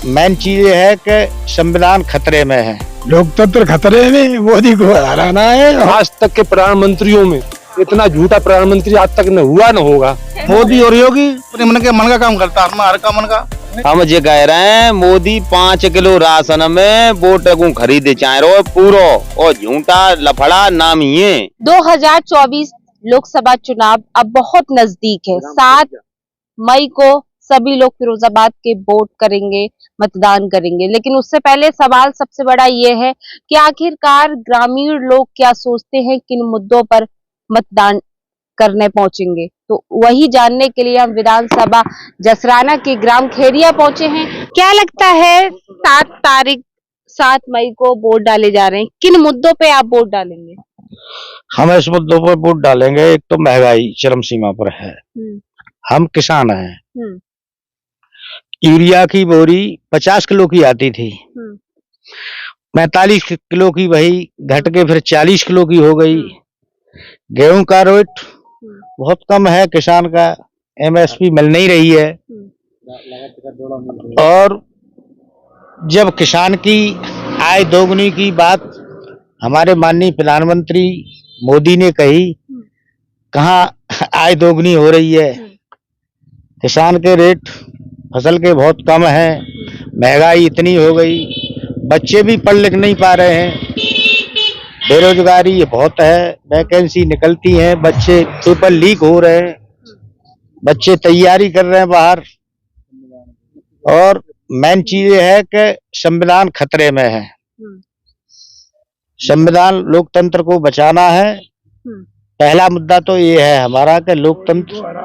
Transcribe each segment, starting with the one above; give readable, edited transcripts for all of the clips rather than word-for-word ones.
Main चीज ये है कि संविधान खतरे में है, लोकतंत्र खतरे में, मोदी को हराना है। आज तक के प्रधानमंत्रियों में इतना झूठा प्रधानमंत्री आज तक न हुआ न होगा। मोदी और योगी अपने मन का काम करता है, हर का मन का। हम ये कह रहे हैं मोदी 5 किलो राशन में वोट को खरीदे चाहे रो पूरो और झूठा लफड़ा नाम ही है। 2024 लोकसभा चुनाव अब बहुत नजदीक है। 7 मई को सभी लोग फिरोजाबाद के वोट करेंगे, मतदान करेंगे। लेकिन उससे पहले सवाल सबसे बड़ा ये है कि आखिरकार ग्रामीण लोग क्या सोचते हैं, किन मुद्दों पर मतदान करने पहुंचेंगे। तो वही जानने के लिए हम विधानसभा जसराना के ग्राम खेरिया पहुंचे हैं। क्या लगता है 7 मई को वोट डाले जा रहे हैं, किन मुद्दों पे आप वोट डालेंगे? हम इस मुद्दों पर वोट डालेंगे। एक तो महंगाई चरम सीमा पर है, हम किसान हैं। यूरिया की बोरी 50 किलो की आती थी, 45 किलो की वही घट के फिर 40 किलो की हो गई। गेहूं का रेट बहुत कम है, किसान का एमएसपी मिल नहीं रही है। और जब किसान की आय दोगुनी की बात हमारे माननीय प्रधानमंत्री मोदी ने कही, कहाँ आय दोगुनी हो रही है। किसान के रेट फसल के बहुत कम है, महंगाई इतनी हो गई, बच्चे भी पढ़ लिख नहीं पा रहे हैं, बेरोजगारी बहुत है, वैकेंसी निकलती है, बच्चे पेपर लीक हो रहे हैं, बच्चे तैयारी कर रहे हैं बाहर। और मेन चीज ये है कि संविधान खतरे में है। संविधान लोकतंत्र को बचाना है। पहला मुद्दा तो ये है हमारा कि लोकतंत्र,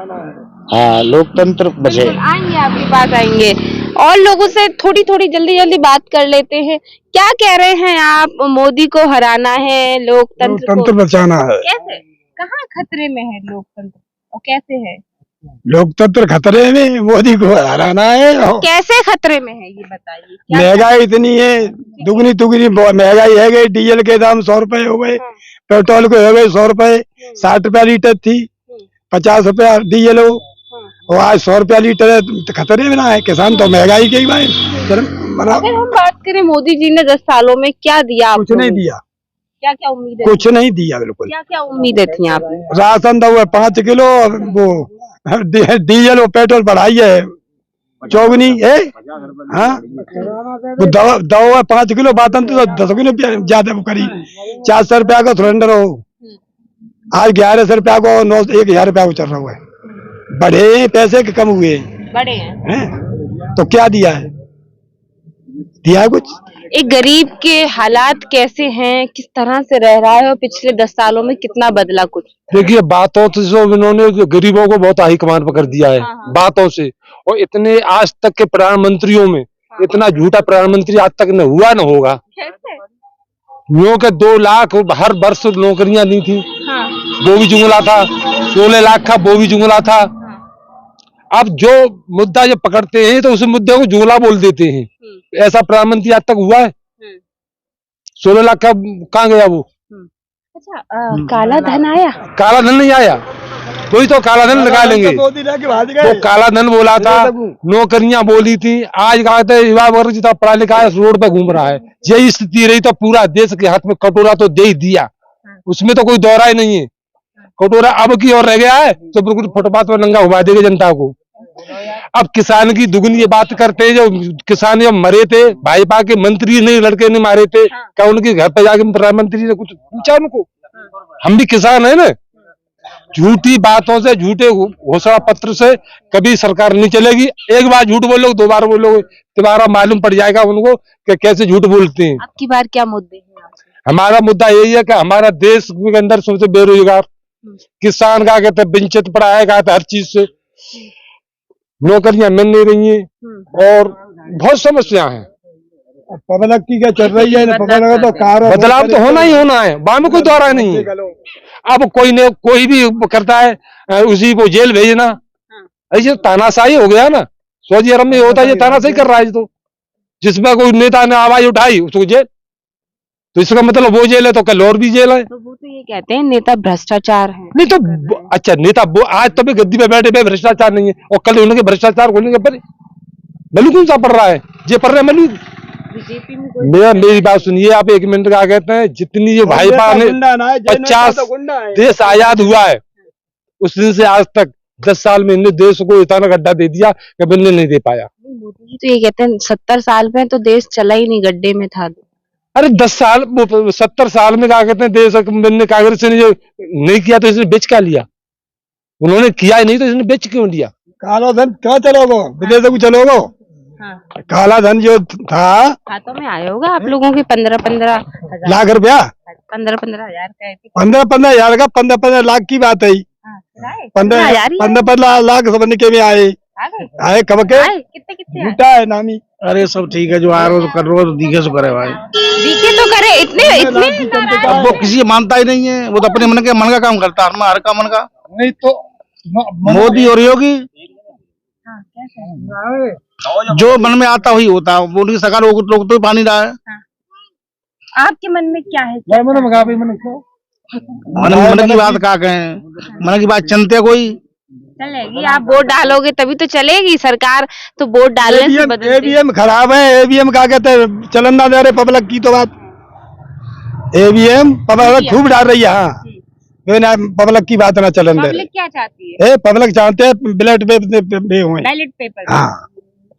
लोकतंत्र बचे। आएंगे, आपकी बात आएंगे। और लोगों से थोड़ी जल्दी बात कर लेते हैं। क्या कह रहे हैं आप? मोदी को हराना है, लोकतंत्र बचाना है। कैसे, कहाँ खतरे में है लोकतंत्र और कैसे है? लोकतंत्र खतरे में, मोदी को हराना है। कैसे खतरे में है ये बताइए। महंगाई इतनी है, दुगनी तुगनी महंगाई है गई। डीजल के दाम 100 रुपए हो गए, पेट्रोल के हो गए 100 रुपए। 60 रुपया लीटर थी, 50 रुपया डीजल हो, और आज 100 रुपया लीटर है। तो खतरे में ना है किसान, तो महंगाई के भाई। अगर हम बात करें मोदी जी ने 10 सालों में क्या दिया? कुछ नहीं दिया। क्या क्या उम्मीदें? कुछ नहीं दिया, बिल्कुल। क्या क्या उम्मीदें थी आपने? राशन दो 5 किलो, वो डीजल और पेट्रोल बढ़ाई है चौगनी है। हाँ, वो दवा 5 किलो बातन तो 10 किलो ज्यादा वो करी। 400 रुपया का सिलेंडर हो, आज 1100 रुपया को 1000 रुपया को चल रहा है। बढ़े पैसे के कम हुए, बड़े हैं। तो क्या दिया है? दिया है कुछ? एक गरीब के हालात कैसे हैं, किस तरह से रह रहा है और पिछले 10 सालों में कितना बदला कुछ? देखिए, बातों से जो इन्होंने जो गरीबों को बहुत हाई कमान पर कर दिया है। बातों से। और इतने आज तक के प्रधानमंत्रियों में इतना झूठा प्रधानमंत्री आज तक न हुआ न होगा। यूं के 2 लाख हर वर्ष नौकरियां दी थी, वो भी जुमला था। 16 लाख का वो भी जुमला था। अब जो मुद्दा जब पकड़ते हैं तो उस मुद्दे को जुमला बोल देते हैं। ऐसा प्रधानमंत्री आज तक हुआ है? 16 लाख का कहाँ गया वो? अच्छा, काला धन आया? काला धन नहीं आया, वही तो काला धन लगा लेंगे। वो काला धन बोला था, नौकरियां बोली थी। आज कहा था युवा वर्ग जितना पढ़ा लिखा है रोड पे घूम रहा है। यही स्थिति रही तो पूरा देश के हाथ में कटोरा तो दे ही दिया, उसमें तो कोई दौरा ही नहीं है। कटोरा अब की और रह गया है तो बिल्कुल फुटपाथ पर नंगा घुमा देगा जनता को। अब किसान की दुगनी ये बात करते हैं। जो किसान जब मरे थे, भाजपा के मंत्री नहीं, लड़के ने मारे थे, क्या उनके घर पर जाके प्रधानमंत्री ने कुछ पूछा उनको? हम भी किसान है ना। झूठी बातों से, झूठे घोषणा पत्र से कभी सरकार नहीं चलेगी। एक बार झूठ बोलोगे, 2 बार बोलोगे, दोबारा मालूम पड़ जाएगा उनको कि कैसे झूठ बोलते हैं। आपकी बार क्या मुद्दे हैं? हमारा मुद्दा यही है कि हमारा देश के अंदर सबसे बेरोजगार किसान का कहते वंचित पड़ा है, कहते हर चीज से नौकरियां मिल नहीं रही हैं और बहुत समस्या है। पब्लिक की क्या चल रही है? पब्लिक तो बदलाव तो होना ही होना है, वहां में कोई दौरा नहीं है। अब कोई भी करता है उसी को जेल भेजना, ऐसे तानाशाही हो गया ना। सऊदी अरब में होता है ये तानाशाही कर रहा है। तो जिसमें कोई नेता ने आवाज उठाई उसको जेल, तो इसका मतलब वो जेल है तो कल और भी जेल है। तो वो तो ये कहते हैं नेता भ्रष्टाचार है। नहीं तो अच्छा, नेता वो आज तो भी गद्दी पे बैठे पे भ्रष्टाचार नहीं है और कल उनके भ्रष्टाचार होने के पर मलू कौन सा पढ़ रहा है? ये पढ़ रहे मलू। बीजेपी में कोई मेरी बात सुनिए आप, 1 मिनट का कहते हैं। जितनी ये भाजपा ने 50 देश आजाद हुआ है, उस दिन से आज तक 10 साल में इन्हें देश को इतना गड्ढा दे दिया कि बनने नहीं दे पाया। मोदी जी तो ये कहते हैं 70 साल में तो देश चला ही नहीं, गड्ढे में था। अरे 10 साल 70 साल में क्या कहते हैं देश बनने, कांग्रेस ने जो नहीं किया तो इसने बेच क्या लिया? उन्होंने किया ही नहीं तो इसने बेच क्यों लिया? काला धन कहाँ चलोगो? विदेशों को चलोगो? हाँ। काला धन जो था हाथों में आया होगा आप लोगों के 15-15 हजार, लाख रुपया, 15-15 हजार का 15-15 हजार का 15-15 लाख की बात है। 15-15 लाख समझने के में आए कब के कितने झूठा है नामी। अरे सब ठीक है, जो आ रहा कर रहा दिखे सो करे भाई, दिखे तो करे। इतने अब वो किसी मानता ही नहीं है, वो तो अपने मन का काम करता है, हमारे का मन का नहीं तो मोदी और योगी जो मन में आता वही होता है। वो उनकी सरकार लोग तो पानी रहा है। आपके मन में क्या है? मन की बात क्या कहें, मन की बात चलते कोई चलेगी। आप वोट डालोगे तभी तो चलेगी सरकार, तो वोट डालने से बदलती है। एवीएम खराब है। एवीएम क्या कहते हैं, चलन ना दे रहे पब्लिक की तो बात। एवीएम पब्लिक खूब डाल रही है। हाँ पब्लिक की बात ना चलन दे रहे। पब्लिक क्या चाहती है? पब्लिक चाहते हैं बैलेट पेपर। हाँ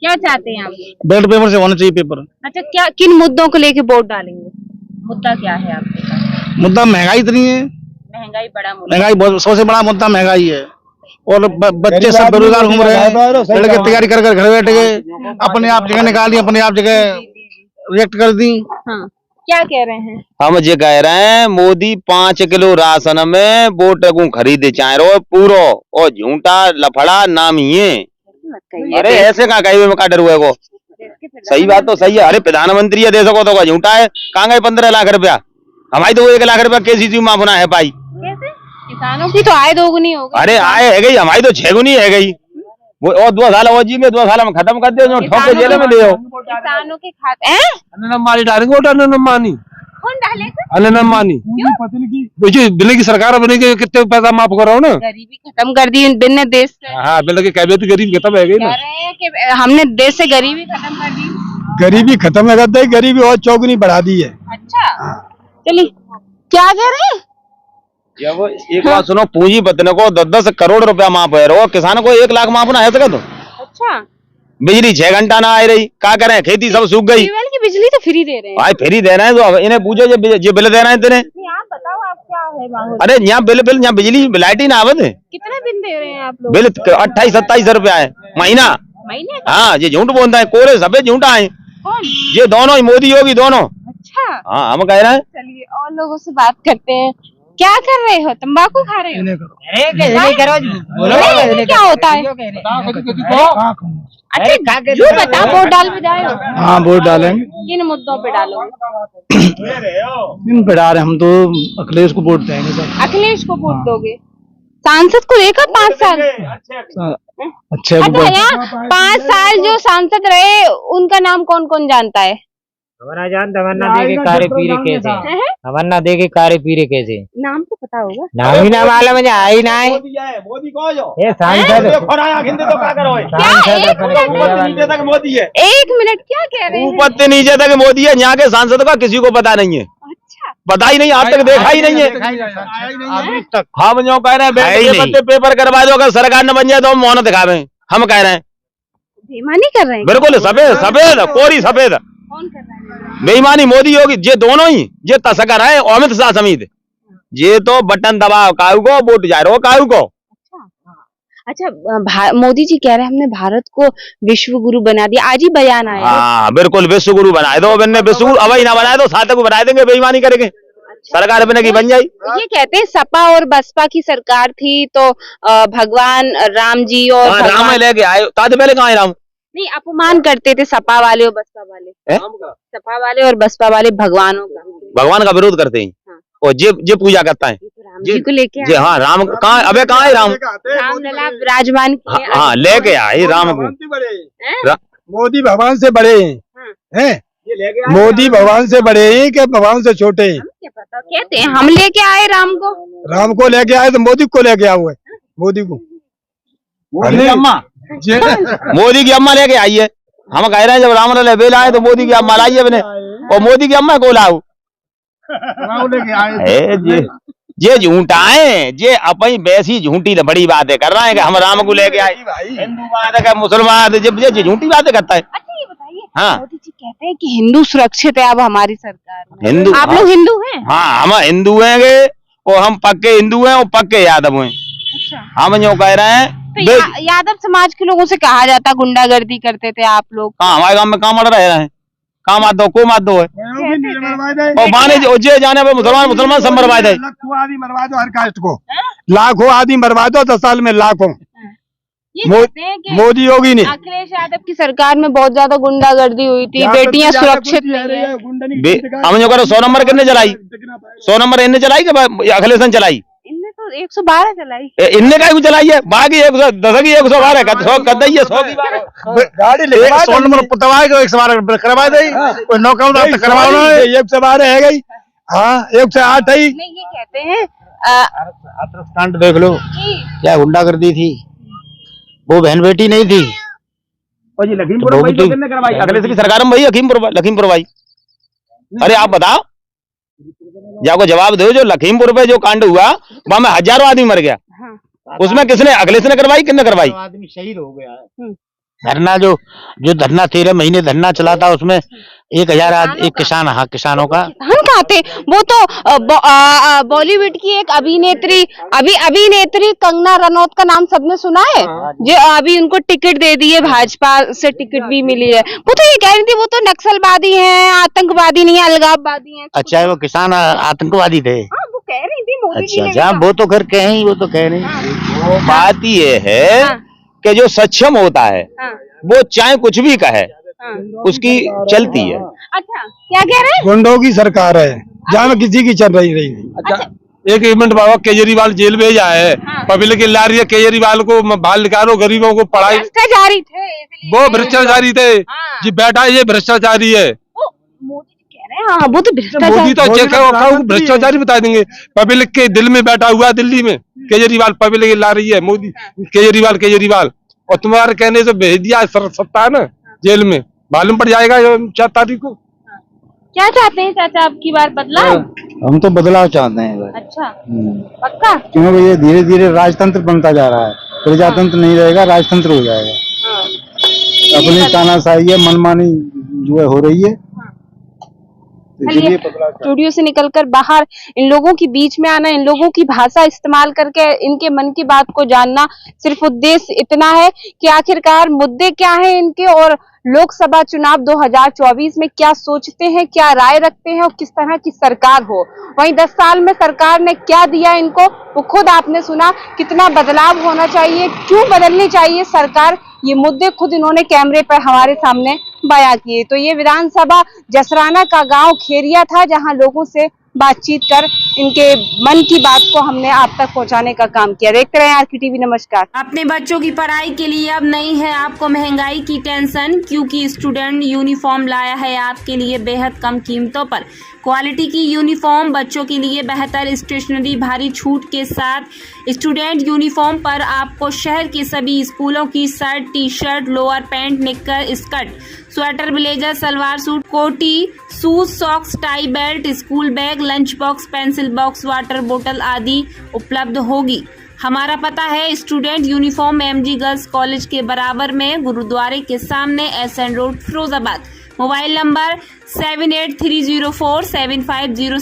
क्या चाहते हैं आप? बैलेट पेपर से होना चाहिए पेपर। अच्छा, क्या किन मुद्दों को लेके वोट डालेंगे? मुद्दा क्या है आपके पास? मुद्दा महंगाई इतनी है, महंगाई बड़ा मुद्दा। महंगाई बहुत, सबसे बड़ा मुद्दा महंगाई है। और बच्चे सब बेरोजगार घूम रहे हैं, लड़के तैयारी कर घर बैठ गए, अपने आप जगह निकाल दी, अपने आप जगह रिएक्ट कर दी। हाँ, क्या कह रहे हैं? हम ये कह रहे हैं मोदी 5 किलो राशन में वोट को खरीदे चाहे रो पूरो, और झूठा लफड़ा नाम ही है। अरे ऐसे कहाँ कहीं में डर हुए को? सही बात तो सही है। अरे प्रधानमंत्री है देश को तो झूठा है। कहाँ गए 15 लाख रुपया? हमारी तो 1 लाख रुपया केसीसी माफ होना है पाई। किसानों की तो आय दोगुनी हो गई। अरे आय है गई, हमारी तो 6 गुनी है गई। वो और 2 साल वो जी में 2 साल में खत्म कर दो, ठोक के जेल में ले आओ। किसानों के खाते मानी डालेंगे वोट, मानी कौन डालेगा? मानी बिल की सरकार बनेगी, कितने पैसा माफ करो ना। गरीबी खत्म कर दी बिन देश से। हाँ बिल की कहते गरीब खत्म है गई ना। कह रहे हैं कि हमने देश से गरीबी खत्म कर दी। गरीबी खत्म करते, गरीबी और चौगुनी बढ़ा दी है। अच्छा चलिए, क्या कह रहे हैं? जब एक बात सुनो, पूंजी पत्नी को 10-10 करोड़ रुपया माफ है रो, किसान को 1 लाख माफ ना है तो। अच्छा, बिजली 6 घंटा ना आ रही, क्या करें? खेती सब सूख गई। ट्यूबवेल की बिजली तो फ्री दे रहे हैं। भाई फ्री दे रहे हैं तो इन्हें पूछो जो बिल दे रहे हैं तेरे। आप बताओ, आप क्या है माहौल? अरे यहाँ बिल यहाँ बिजली लाइट ही ना आवत है। कितना बिल दे रहे हैं आप लोग? बिल 28-27 रुपया है महीना। महीने का? हाँ ये झूठ बोलता है, कोरे सफेद झूठा है। कौन? ये दोनों ही मोदी योगी दोनों। अच्छा, हाँ हम कह रहे हैं। चलिए और लोगों से बात करते हैं। क्या कर रहे हो? तंबाकू खा रहे हो? नहीं, क्या होता है? अच्छा जो बता, वोट डाल भी जाए हो? हाँ वोट डालेंगे। किन मुद्दों पे डालोगे? इन पे डाल रहे हम तो अखिलेश को वोट देंगे सर। अखिलेश को वोट दोगे? सांसद को देखा 5 साल? अच्छे अच्छा, यहाँ 5 साल जो सांसद रहे उनका नाम कौन कौन जानता है? हमारा जान तमन्ना दे के कार्य पीरे कैसे, हैं? तमन्ना दे के कार्य पीरे कैसे, नाम तो पता होगा। नाम ही ना मालूम है, आई ना है मोदी को जो ये सांसद मोदी है। 1 मिनट, क्या कह रहे हैं? ऊपर से नीचे तक मोदी है, यहाँ के सांसद का किसी को पता नहीं है। अच्छा, पता ही नहीं, आज तक देखा ही नहीं है। हम जो कह रहे हैं पेपर करवा दो, अगर सरकार न बन जाए तो हम मौन दिखावे। हम कह रहे हैं बेईमानी कर रहे हैं। बिल्कुल सफेद सफेद कोरी सफेद कौन कर रहा है बेईमानी? मोदी योगी ये दोनों ही, ये तस्कर है अमित शाह समेत। ये तो बटन दबाओ काऊ को, वोट जा रहे हो काऊ को। अच्छा, मोदी जी कह रहे हैं हमने भारत को विश्व गुरु बना दिया, आज ही बयान आया। हाँ बिल्कुल, विश्व गुरु बनाए दो। विश्व गुरु अब ही ना बनाए तो सातक को बना देंगे, बेईमानी करेंगे। अच्छा, सरकार बने की बन जाए। ये कहते हैं सपा और बसपा की सरकार थी तो भगवान राम जी और राम लेके आए, ताज पहले कहाँ है राम? नहीं, अपमान करते थे सपा वाले और बसपा वाले। सपा वाले और बसपा वाले भगवानों का, भगवान का विरोध करते हैं। हाँ। और जे पूजा करता है राम जी को लेके जी। हाँ राम कहाँ, अबे कहाँ है राम? रामलला विराजमान किए। हाँ लेके आए राम को। मोदी भगवान से बड़े हैं, मोदी भगवान से बड़े हैं कि भगवान से छोटे हैं? क्या पता, कहते हैं हम लेके आए राम को। राम को लेके आए तो मोदी को लेके आए हुए, मोदी को। मोदी की अम्मा लेके आई है। हम कह रहे हैं जब रामलला बेल आए तो मोदी की अब मलाई है बने और मोदी की अम्मा को लाओ ये झूठा है, ये अपनी वैसी झूठी बड़ी बातें कर रहा है कि हम राम को लेके आए, हिंदू बात है मुसलमान, ये झूठी बातें करता है। अच्छा ये बताइए, हाँ। मोदी जी कहते हैं कि हिंदू सुरक्षित है अब हमारी सरकार में। हिंदू, आप लोग हिंदू हैं? हाँ हम हिंदू हैं और हम पक्के हिंदू हैं और पक्के यादव हैं। अच्छा। हम जो कह रहे हैं तो यादव समाज के लोगों से कहा जाता गुंडागर्दी करते थे आप लोग। हाँ हमारे गांव में काम अड़ रहे हैं, काम आदो को मार दो है और माने जो जाने पर मुसलमान सब मरवा दे, लाखों आदमी मरवा दो हर कास्ट को, लाखों आदमी मरवा दो 10 साल में लाखों। मोदी योगी ने अखिलेश यादव की सरकार में बहुत ज्यादा गुंडागर्दी हुई थी, बेटियां सुरक्षित नहीं है। हम जो करो 100 नंबर कितने चलाई, 100 नंबर इनने चलाई कि अखिलेश ने चलाई? इनने तो 112 चलाई। इनने का चलाई है, बाकी 110 की 112 का 100 कर दी है, 100 की गाड़ी ले 100 नंबर पुतवाए को 112 करवा दे, कोई नौका करवाओ ना, 112 है गई। हाँ 108 है। नहीं ये कहते हैं कांड देख लो क्या गुंडागर्दी थी, वो बहन बेटी नहीं थी। अखिलेश की सरकार में वही लखीमपुर भाई। अरे आप बताओ, जाको जवाब दो, जो लखीमपुर पे जो कांड हुआ वहां में हजारों आदमी मर गया, उसमें किसने, अखिलेश ने करवाई किसने करवाई? आदमी शहीद हो गया। धरना जो धरना 13 महीने धरना चला था, उसमें 1000 एक किसान, हाँ किसानों का हम कहते वो तो बॉलीवुड की एक अभिनेत्री कंगना रनौत का नाम सबने सुना है, जो अभी उनको टिकट दे दी है, भाजपा से टिकट भी मिली है। वो तो ये कह रही थी वो तो नक्सलवादी हैं, आतंकवादी नहीं है, अलगाववादी हैं। अच्छा वो किसान आतंकवादी थे? हाँ वो कह रही थी मोदी जी ने। अच्छा वो तो कर कहें, वो तो कह रही। वो बात ये है कि जो सक्षम होता है वो चाहे कुछ भी कहे उसकी चलती है। अच्छा क्या कह रहे हैं? गुंडों की सरकार है, जहाँ किसी की चल रही नहीं। अच्छा एक मिनट बाबा, केजरीवाल जेल में जाए, पब्लिक ला रही है केजरीवाल को बाहर निकालो, गरीबों को पढ़ाई, भ्रष्टाचारी थे वो भ्रष्टाचारी थे जी, बैठा ये भ्रष्टाचारी है। मोदी कह रहे हैं हाँ वो तो मोदी तो भ्रष्टाचारी बता देंगे, पब्लिक के दिल में बैठा हुआ दिल्ली में केजरीवाल, पब्लिक ला रही है मोदी केजरीवाल और तुम्हारे कहने से भेज दिया सत्ता है ना जेल में, मालूम पड़ जाएगा 4 तारीख को। क्या चाहते हैं चाचा आपकी बार बदलाव? हम तो बदलाव चाहते हैं। अच्छा पक्का? क्योंकि ये धीरे धीरे राजतंत्र बनता जा रहा है, प्रजातंत्र नहीं रहेगा, राजतंत्र हो जाएगा। अपनी तानाशाही है, मनमानी जो है हो रही है। स्टूडियो से निकलकर बाहर इन लोगों के बीच में आना, इन लोगों की भाषा इस्तेमाल करके इनके मन की बात को जानना, सिर्फ उद्देश्य इतना है कि आखिरकार मुद्दे क्या हैं इनके और लोकसभा चुनाव 2024 में क्या सोचते हैं, क्या राय रखते हैं और किस तरह की सरकार हो। वहीं 10 साल में सरकार ने क्या दिया इनको, वो खुद आपने सुना। कितना बदलाव होना चाहिए, क्यों बदलनी चाहिए सरकार, ये मुद्दे खुद इन्होंने कैमरे पर हमारे सामने बयां किए। तो ये विधानसभा जसराना का गांव खेरिया था, जहां लोगों से बातचीत कर इनके मन की बात को हमने आप तक पहुंचाने का काम किया। देखते रहे आरके टीवी। नमस्कार। अपने बच्चों की पढ़ाई के लिए अब नहीं है आपको महंगाई की टेंशन, क्योंकि स्टूडेंट यूनिफॉर्म लाया है आपके लिए बेहद कम कीमतों पर क्वालिटी की यूनिफॉर्म, बच्चों के लिए बेहतर स्टेशनरी भारी छूट के साथ। स्टूडेंट यूनिफॉर्म पर आपको शहर के सभी स्कूलों की shirt, T shirt, lower pant, निक्कर, skirt, sweater, blazer, salwar suit, कोटी, shoes, socks, tie, belt, school bag, lunch box, pencil box, water बोतल आदि उपलब्ध होगी। हमारा पता है student uniform MG girls college के बराबर में, गुरुद्वारे के सामने, SN road, Firozabad. Mobile number 7830475075।